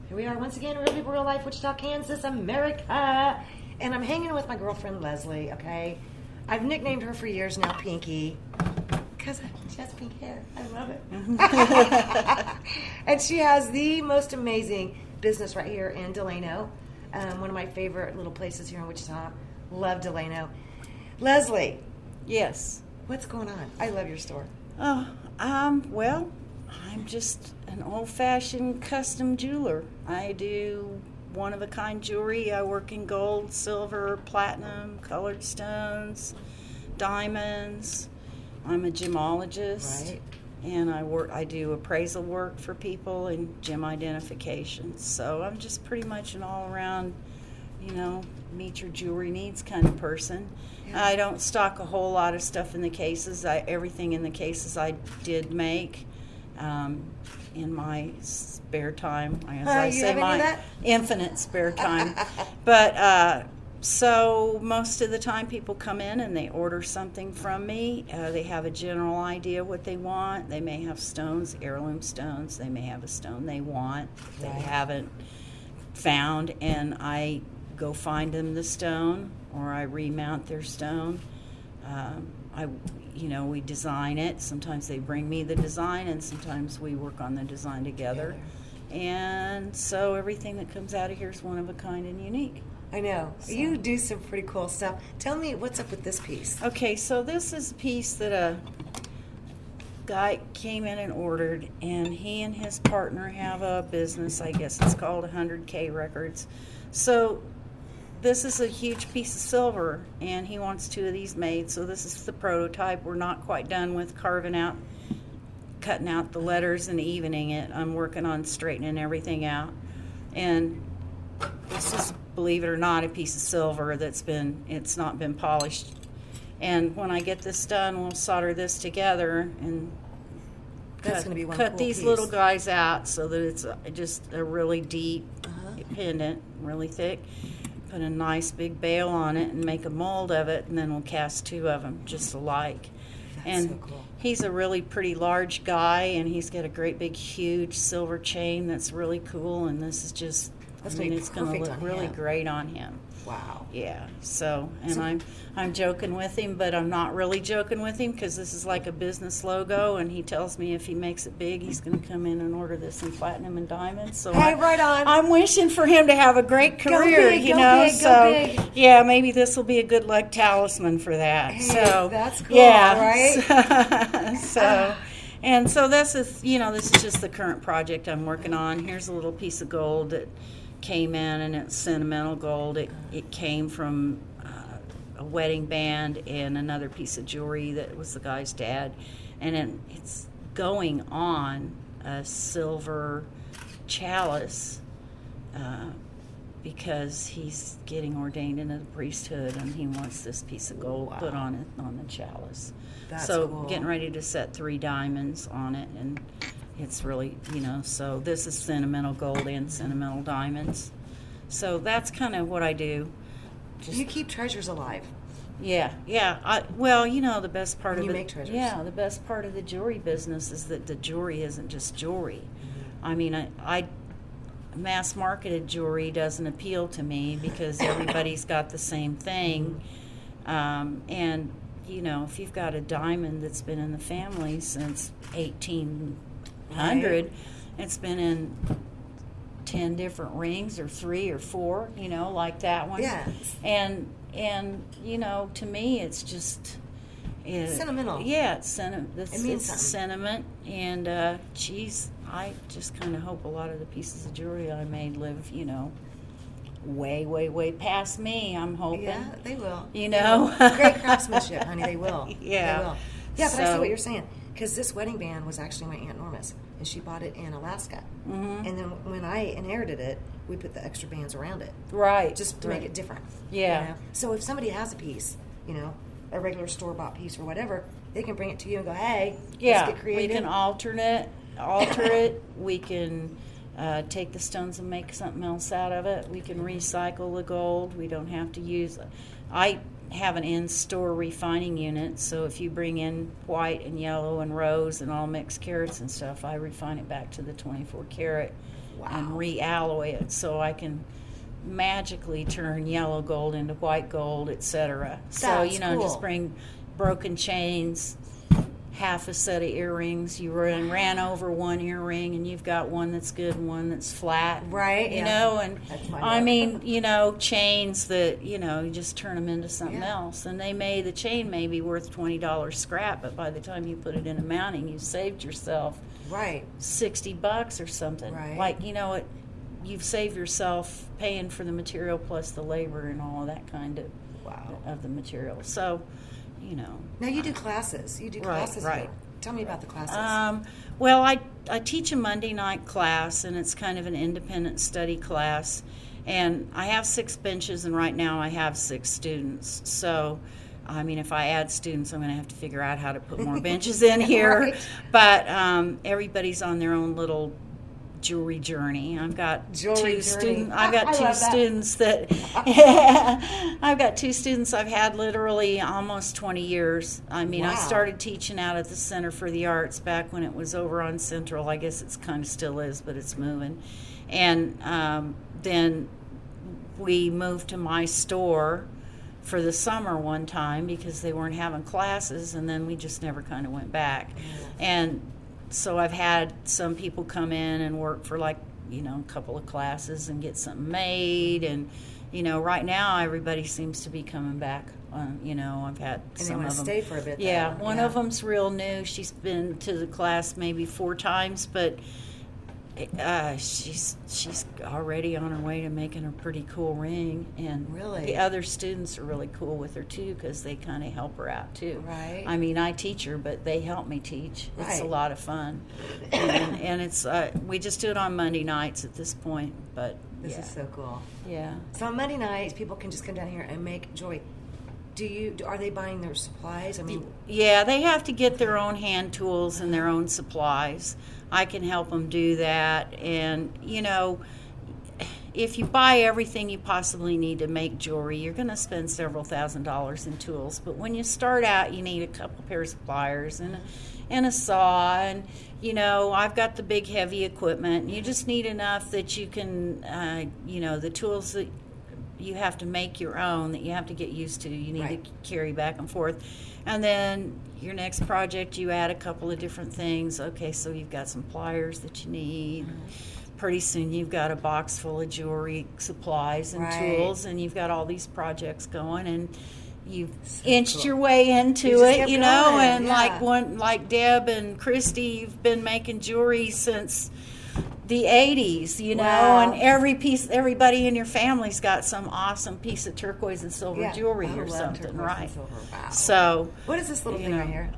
Here we are once again, Real People, Real Life, Wichita, Kansas, America. And I'm hanging with my girlfriend, Leslie, okay? I've nicknamed her for years now, Pinky, because she has pink hair. I love it. And she has the most amazing business right here in Delano, one of my favorite little places here in Wichita. Love Delano. Leslie. Yes. What's going on? I love your store. Oh, well, I'm just an old-fashioned custom jeweler. I do one-of-a-kind jewelry. I work in gold, silver, platinum, colored stones, diamonds. I'm a gemologist. Right. And I do appraisal work for people and gem identifications. So I'm just pretty much an all-around, meet your jewelry needs kind of person. Yeah. I don't stock a whole lot of stuff in the cases. Everything in the cases I did make in my spare time. As I say, my infinite spare time. But so most of the time people come in and they order something from me. They have a general idea what they want. They may have stones, heirloom stones. They may have a stone they want they haven't found, and I go find them the stone, or I remount their stone. We design it. Sometimes they bring me the design, and sometimes we work on the design together. And so everything that comes out of here is one of a kind and unique. I know. So. You do some pretty cool stuff. Tell me what's up with this piece. Okay, so this is a piece that a guy came in and ordered, and he and his partner have a business. I guess it's called 100K Records. So this is a huge piece of silver, and he wants 2 of these made. So this is the prototype. We're not quite done with cutting out the letters and evening it. I'm working on straightening everything out. And this is, believe it or not, a piece of silver it's not been polished. And when I get this done, we'll solder this together and cut these little guys out so that it's just a really deep pendant, really thick. Put a nice big bail on it and make a mold of it, and then we'll cast 2 of them just alike. That's so cool. He's a really pretty large guy, and he's got a great big huge silver chain that's really cool, and this is just, it's going to look really great on him. Wow. Yeah. So, and I'm joking with him, but I'm not really joking with him because this is like a business logo, and he tells me if he makes it big, he's going to come in and order this in platinum and diamonds. So right on. I'm wishing for him to have a great career, go big. Yeah, maybe this will be a good luck talisman for that. Hey, so that's cool, right? And so this is just the current project I'm working on. Here's a little piece of gold that came in, and it's sentimental gold. It came from a wedding band and another piece of jewelry that was the guy's dad, and it's going on a silver chalice because he's getting ordained into the priesthood, and he wants this piece of gold put on it on the chalice. That's so cool. Getting ready to set 3 diamonds on it, and it's really, so this is sentimental gold and sentimental diamonds. So that's kind of what I do. You keep treasures alive. Yeah. The best part you make treasures. Yeah, the best part of the jewelry business is that the jewelry isn't just jewelry. Mm-hmm. I mean, I mass marketed jewelry doesn't appeal to me because everybody's got the same thing. And if you've got a diamond that's been in the family since 1800, it's been in 10 different rings, or 3 or 4, like that one. Yes. And to me, it's just sentimental. Yeah, it's means sentiment. And I just kind of hope a lot of the pieces of jewelry I made live, way, way, way past me. I'm hoping. Yeah, they will. Great craftsmanship, honey. They will. Yeah. They will. Yeah, but I see what you're saying. Because this wedding band was actually my Aunt Norma's, and she bought it in Alaska. Mm-hmm. And then when I inherited it, we put the extra bands around it. Right. Just to make it different. Yeah. So if somebody has a piece, a regular store-bought piece or whatever, they can bring it to you and go, hey, let's get creative. We can alter it. We can take the stones and make something else out of it. We can recycle the gold. We don't have to use it. have an in-store refining unit, so if you bring in white and yellow and rose and all mixed carats and stuff, I refine it back to the 24 karat and re-alloy it, so I can magically turn yellow gold into white gold, etc. So cool. Just bring broken chains, half a set of earrings. You ran over one earring, and you've got one that's good and one that's flat. Right. You know, and That's my I note. mean, chains that, you just turn them into something else. And the chain may be worth $20 scrap, but by the time you put it in a mounting, you saved yourself Right. $60 or something. Right. Like, you've saved yourself paying for the material plus the labor and all of that kind of of the material. So, Now you do classes. You do classes. right. Here. Tell me about the classes. Well, I teach a Monday night class, and it's kind of an independent study class. And I have 6 benches, and right now I have 6 students. So, I mean, if I add students, I'm going to have to figure out how to put more benches in here. Right. But everybody's on their own little jewelry journey. I've got two students. I've got two students that I've got 2 students I've had literally almost 20 years. I mean, I started teaching out at the Center for the Arts back when it was over on Central. I guess it's kind of still is, but it's moving. And then we moved to my store for the summer one time because they weren't having classes, and then we just never kind of went back. And so I've had some people come in and work for a couple of classes and get something made, and right now everybody seems to be coming back. I've had some of them stay for a bit. Yeah, one of them's real new. She's been to the class maybe 4 times, but she's already on her way to making a pretty cool ring, and Really? the other students are really cool with her too because they kind of help her out too. Right. I mean, I teach her, but they help me teach. It's a Right. lot of fun, and it's we just do it on Monday nights at this point. But This is so cool. yeah. So on Monday nights, people can just come down here and make jewelry. Are they buying their supplies? I mean, Yeah, they have to get their own hand tools and their own supplies. I can help them do that. And, if you buy everything you possibly need to make jewelry, you're going to spend several $1,000s in tools. But when you start out, you need a couple pairs of pliers and a saw. And, I've got the big heavy equipment. You just need enough that you can, the tools that you have to make your own, that you have to get used to, you need to carry back and forth. And then your next project, you add a couple of different things. Okay, so you've got some pliers that you need. Pretty soon you've got a box full of jewelry supplies and tools, and you've got all these projects going, and you've inched your way into it, and like Deb and Christy, you've been making jewelry since the 80s, and everybody in your family's got some awesome piece of turquoise and silver jewelry or something, right? Wow. So, What is this little thing right here?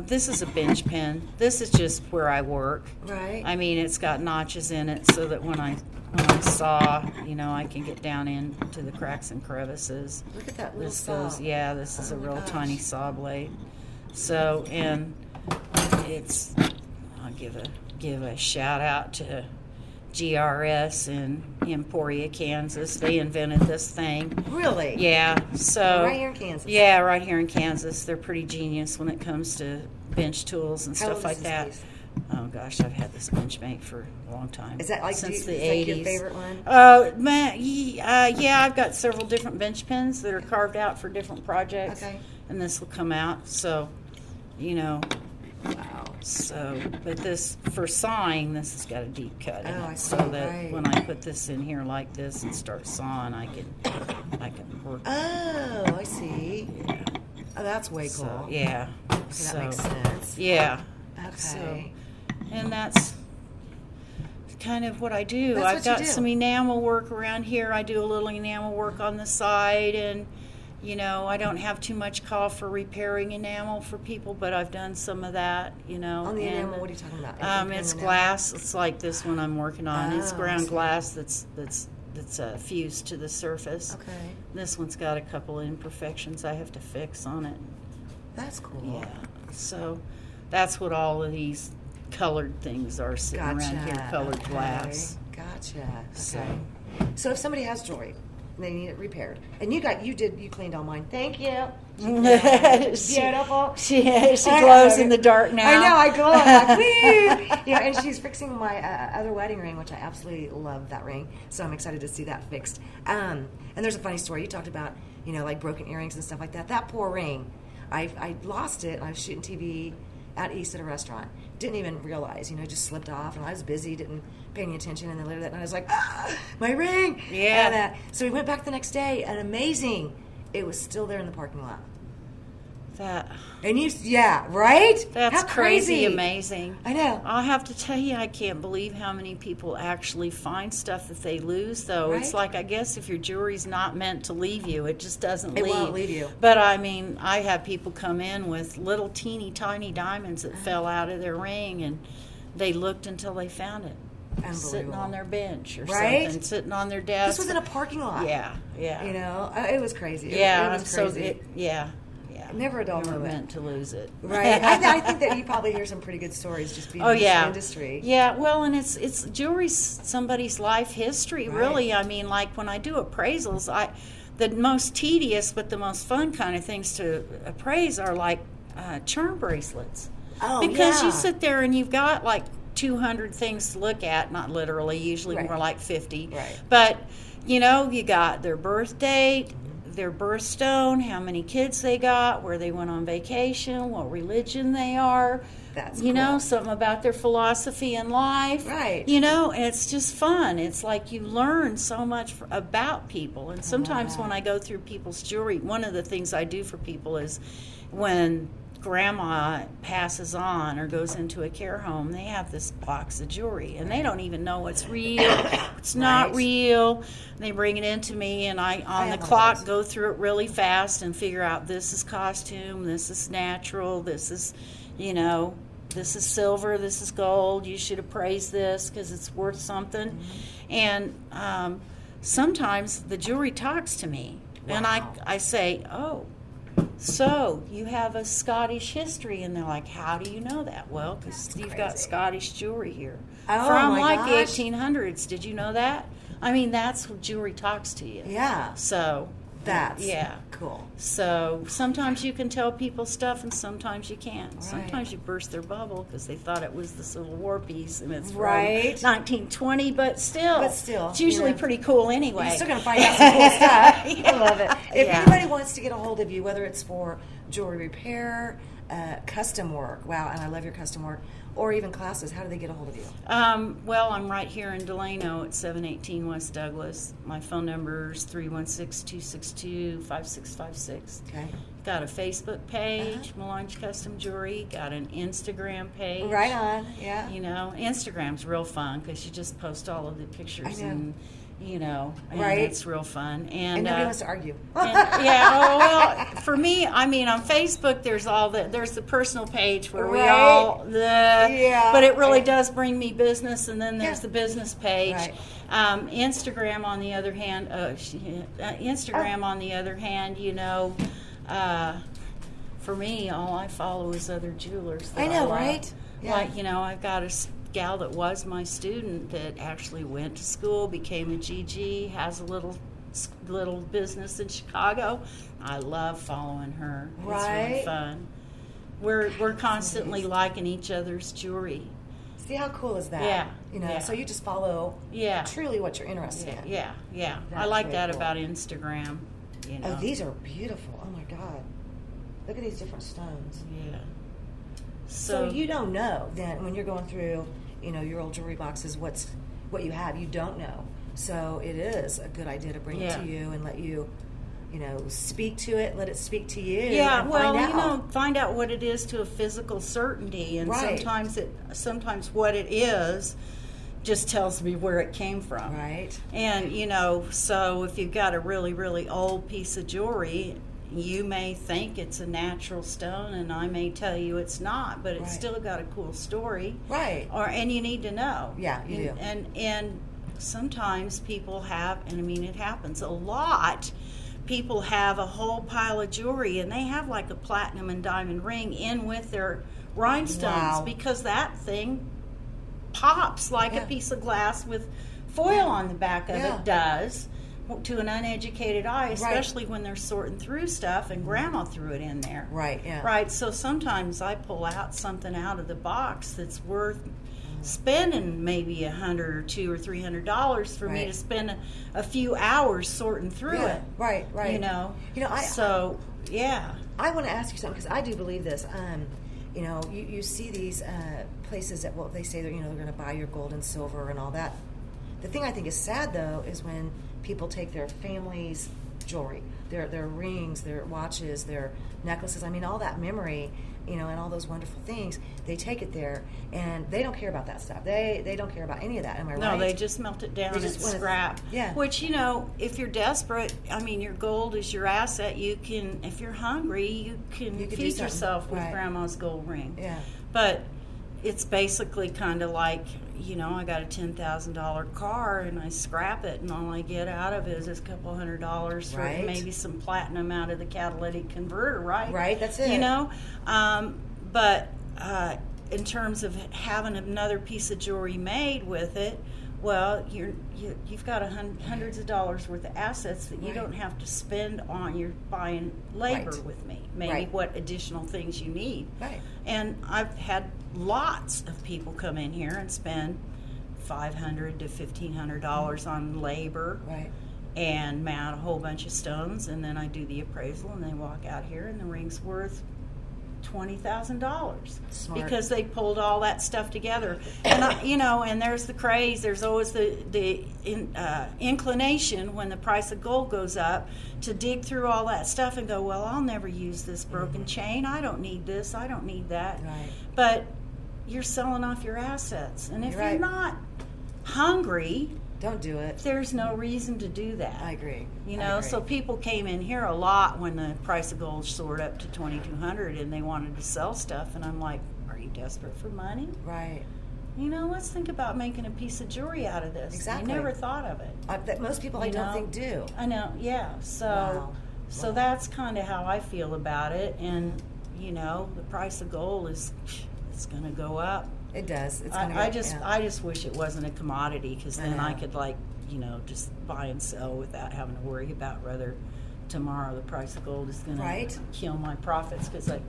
this is a bench pen. This is just where I work. Right. I mean, it's got notches in it so that when I saw, I can get down into the cracks and crevices. Look at that little This saw. goes, this is a my real gosh. tiny saw blade. So, and I'll give a shout out to GRS in Emporia, Kansas. They invented this thing. Really? Yeah. So Right here in Kansas. Yeah, right here in Kansas. They're pretty genius when it comes to bench tools and How stuff old like is this that. piece? Oh gosh, I've had this bench made for a long time. Is that like since the is 80s? that your favorite one? Yeah, I've got several different bench pens that are carved out for different projects. Okay. And this will come out. So, Wow. So, but this, for sawing, this has got a deep cut in Oh, I it, see, so that right. when I put this in here like this and start sawing, I can work. Oh, I see. Yeah. Oh, that's way cool. So, yeah. Okay, that makes sense. Yeah. Okay. So, and that's kind of what I do. That's I've what you got do. some enamel work around here. I do a little enamel work on the side, and I don't have too much call for repairing enamel for people, but I've done some of that. On the and, enamel, what are you talking about? It's Enamel? glass. It's like this one I'm working on. It's Oh, I ground see. glass that's fused to the surface. Okay. This one's got a couple of imperfections I have to fix on it. That's cool. Yeah. So that's what all of these colored things are sitting around here. Colored glass. Gotcha. Okay. So So if somebody has jewelry They need it repaired. And you cleaned all mine. Thank you. Beautiful. She glows in the dark now. I know, I glow. I'm like, woo! And she's fixing my other wedding ring, which I absolutely love that ring. So I'm excited to see that fixed. And there's a funny story. You talked about, like broken earrings and stuff like that. That poor ring, I lost it. I was shooting TV out east at a restaurant. Didn't even realize, just slipped off. And I was busy, didn't pay any attention. And then later that night, I was like, my ring! Yeah. And, so we went back the next day, and amazing. It was still there in the parking lot. Right? That's how crazy. Amazing. I know. I'll have to tell you, I can't believe how many people actually find stuff that they lose, though. Right? It's like, I guess if your jewelry's not meant to leave you, it just doesn't leave. It won't leave you. But I mean, I have people come in with little teeny tiny diamonds that fell out of their ring, and they looked until they found it. Sitting on their bench or something, sitting on their desk. This was in a parking lot. Yeah. It was crazy. Yeah, it was crazy. Never a dull Never moment. meant to lose it. Right. I think that you probably hear some pretty good stories just being in this industry. Yeah, well, and it's jewelry's somebody's life history, really. I mean, like when I do appraisals, the most tedious but the most fun kind of things to appraise are like charm bracelets. Oh, because you sit there and you've got like 200 things to look at, not literally, usually more like 50. Right. But, you got their birth date, their birthstone, how many kids they got, where they went on vacation, what religion they are. That's cool. Something about their philosophy in life. Right. And it's just fun. It's like you learn so much about people. And sometimes when I go through people's jewelry, one of the things I do for people is when grandma passes on or goes into a care home, they have this box of jewelry and they don't even know what's real, it's not real. They bring it into me and I on the clock go through it really fast and figure out this is costume, this is natural, this is this is silver, this is gold, you should appraise this because it's worth something. And sometimes the jewelry talks to me. And I say, so you have a Scottish history, and they're like, how do you know that? Well, because you've got Scottish jewelry here from the 1800s. Did you know that? I mean, that's what jewelry talks to you. Yeah. So that's cool. So sometimes you can tell people stuff, and sometimes you can't. Right. Sometimes you burst their bubble because they thought it was the Civil War piece, and it's from 1920. But still, it's usually pretty cool anyway. You're still gonna find out some cool stuff. I love it. If anybody wants to get a hold of you, whether it's for jewelry repair, custom work, and I love your custom work, or even classes, how do they get a hold of you? Well, I'm right here in Delano at 718 West Douglas. My phone number is 316-262-5656. Okay. Got a Facebook page, Melange Custom Jewelry. Got an Instagram page. Right on, yeah. Instagram's real fun because you just post all of the pictures and and right. it's real fun. And nobody wants to argue. For me, I mean, on Facebook, there's the personal page where we but it really does bring me business, and then there's the business page. Right. Instagram, on the other hand, for me, all I follow is other jewelers. I know, right? Yeah. Like, I've got a gal that was my student that actually went to school, became a GG, has a little business in Chicago. I love following her. It's really fun. We're constantly liking each other's jewelry. See how cool is that? Yeah. So you just follow truly what you're interested in. Yeah. I like that about Instagram. Oh, these are beautiful. Oh my God. Look at these different stones. Yeah. So you don't know then when you're going through, your old jewelry boxes, what you have. You don't know. So it is a good idea to bring it to you and let you, speak to it, let it speak to you. Yeah, and find out what it is to a physical certainty, and sometimes what it is just tells me where it came from. Right. And so if you've got a really, really old piece of jewelry, you may think it's a natural stone, and I may tell you it's not, but it's still got a cool story. Right. And you need to know. Yeah, you do. And sometimes people have, and I mean it happens a lot, people have a whole pile of jewelry, and they have like a platinum and diamond ring in with their rhinestones because that thing pops like a piece of glass with foil on the back of it does. to an uneducated eye, especially when they're sorting through stuff and grandma threw it in there. Right, yeah. Right, so sometimes I pull out something out of the box that's worth spending maybe $100 or $200 or $300 for me to spend a few hours sorting through it. Right. You know, I want to ask you something, because I do believe this. You know, you see these places that, well, they say they're going to buy your gold and silver and all that. The thing I think is sad, though, is when people take their family's jewelry, their rings, their watches, their necklaces. I mean, all that memory, and all those wonderful things. They take it there, and they don't care about that stuff. They don't care about any of that. Am I right? No, they just melt it down and scrap. Yeah. Which, if you're desperate, I mean, your gold is your asset. You can, if you're hungry, you can feed yourself with grandma's gold ring. Yeah. But it's basically kind of like, I got a $10,000 car and I scrap it, and all I get out of it is a couple $100 for maybe some platinum out of the catalytic converter, right? Right, that's it. But in terms of having another piece of jewelry made with it, well, you've got hundreds of dollars worth of assets that you don't have to spend on. You're buying labor with me, maybe what additional things you need. Right. And I've had lots of people come in here and spend $500 to $1,500 on labor. Right. And mount a whole bunch of stones, and then I do the appraisal, and they walk out here, and the ring's worth $20,000 because they pulled all that stuff together. And and there's the craze. There's always the inclination when the price of gold goes up to dig through all that stuff and go, well, I'll never use this broken chain. I don't need this. I don't need that. Right. But you're selling off your assets, and if you're not hungry, don't do it. There's no reason to do that. I agree. So people came in here a lot when the price of gold soared up to $2,200 and they wanted to sell stuff, and I'm like, are you desperate for money? Right. Let's think about making a piece of jewelry out of this. Exactly. I never thought of it. That most people I don't think do. I know, yeah. So that's kind of how I feel about it, and the price of gold it's going to go up. It does. It's I just wish it wasn't a commodity, because then I could just buy and sell without having to worry about whether tomorrow the price of gold is going to kill my profits because I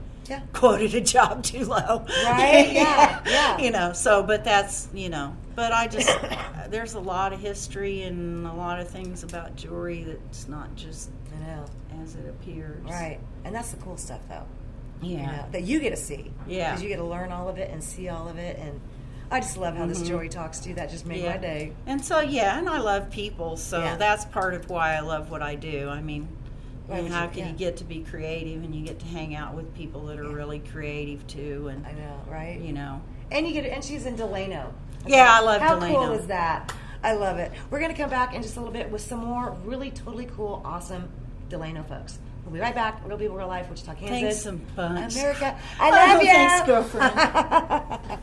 quoted a job too low. Right? Yeah. But that's, but I just, there's a lot of history and a lot of things about jewelry that's not just as it appears. Right. And that's the cool stuff, though. Yeah. That you get to see. Yeah. Because you get to learn all of it and see all of it. And I just love how this jewelry talks to you. That just made my day. And so, and I love people. So that's part of why I love what I do. I mean, how can you get to be creative, and you get to hang out with people that are really creative too. And I know, right? And you get, and she's in Delano. Yeah, I love Delano. Delano. How cool is that? I love it. We're going to come back in just a little bit with some more really totally cool, awesome Delano folks. We'll be right back. Real People, Real Life, Wichita, Kansas. Thanks a bunch. America. I love you. Thanks, girlfriend.